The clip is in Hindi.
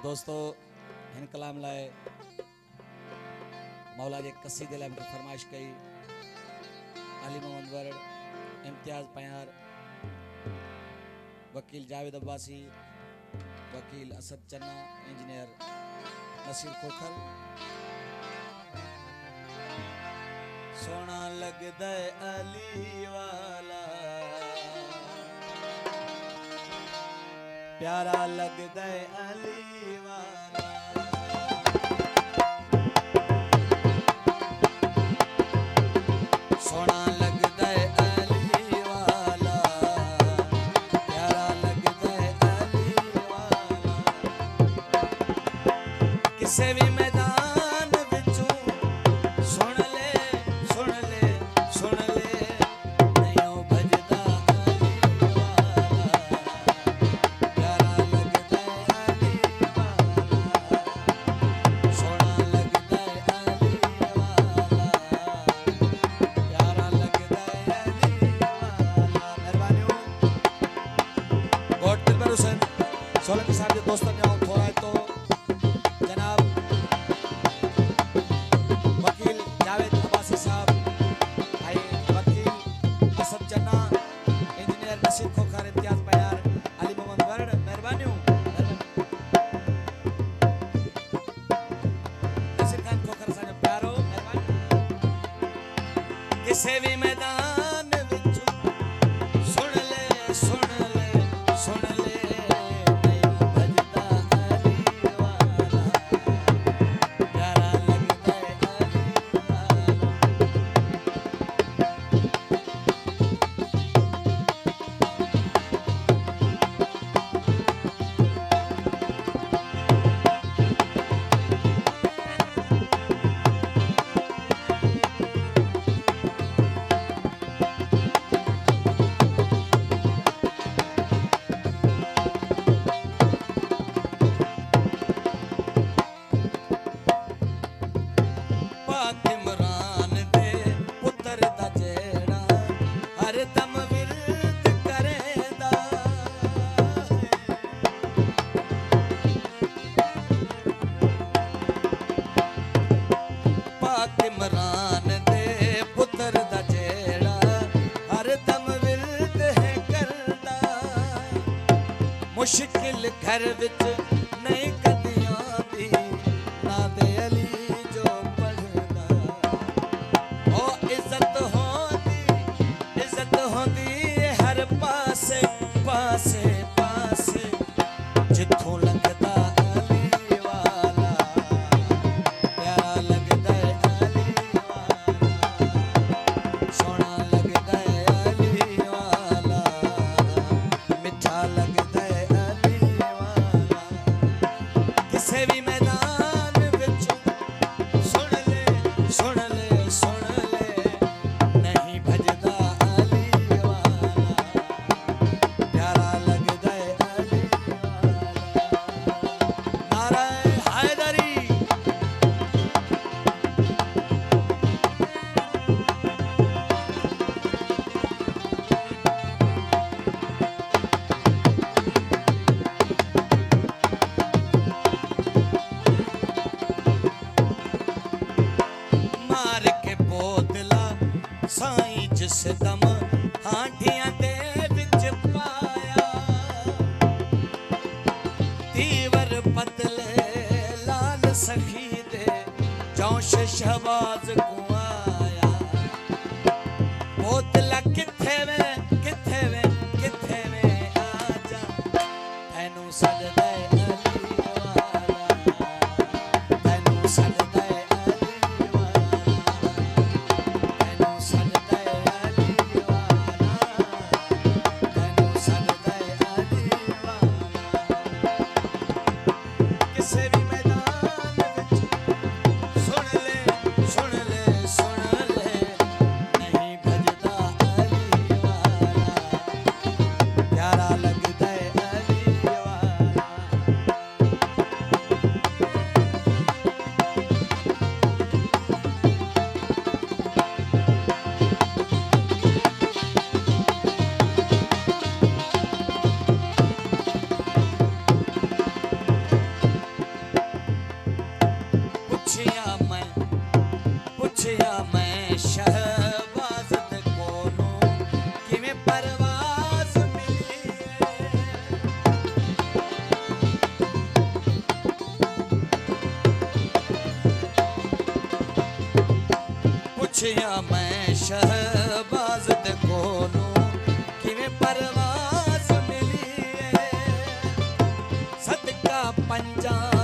दोस्तों हिन कलाम लाए मौला जे कसीदे लाए मूंखे फरमाइश कई अली मोहम्मद वरड, इम्तियाज़ पयार, वकील जावेद अब्बासी, वकील असद चन्ना, इंजीनियर नसीर खोखर। सोना लगदा अली वाला, प्यारा लगदा अली वाला, सोना लगदा अली वाला, प्यारा लगदा अली वाला। किसे भी मैदान विचों सुन ले सुन ले सुन ले, नहीं भजदा अली वाला, प्यारा लगदा अली वाला, सोना लगदा अली वाला, प्यारा लगदा अली वाला। मेहरबानी हो गॉड दिलबर हुसैन सोलंकी साहब के दोस्तों ने थोड़ा तो जनाब वकील जावेद अब्बासी साहब, भाई वकील असद चन्ना, इंजीनियर नसीर खोखर, इम्तियाज़ पयार, अली मोहम्मद वरड। मेहरबानी हो नसीर खान खोखर साहब प्यारो। मेहरबानी किसे भी मैदान विचों सुन ले सुन ले सुन ले, नहीं भजदा अली वाला, प्यारा लगदा अली वाला। पाक इमरान दे पुत्तर दा जेड़ा हर दम विरद करेंदा, पाक इमरान दे पुत्तर दा जेड़ा हर दम विरद है करदा, मुश्किल घर विच नहीं कदी आंदी ना दे अली जो पढ़दा। ओ इज्जत होंदी हर पासे पासे पासे, जिथों लंघदा अली वाला, प्यारा लगदा अली वाला, सोना लगदा अली वाला, मिठा लगदा अली वाला। किसे भी मैदान विच सुन ले सुन ले सुन ले, नहीं भजदा अली वाला, प्यारा लगदा अली वाला। नारा हैदरी मार के बोतला साईं जिस दम हांडियां दे विच पाया, तीवर पतले लाल सखी दे जौश शहबाज को आया। बोतला किथे वे किथे वे किथे वे आजा, तैनू सददा अली वाला, तैनू सददा अली वाला, तैनू सददा अली वाला, तैनू सददा अली वाला। किसे भी मैदान विच सुन ले सुन ले ਪੁੱਛਿਆ ਮੈਂ ਸ਼ਹਿਬਾਜ਼ ਦੇ ਕੋਲੋਂ ਕਿਵੇਂ ਪਰਵਾਜ਼ ਮਿਲੀ ਏ ਸਦਕਾ ਪੰਜਾਂ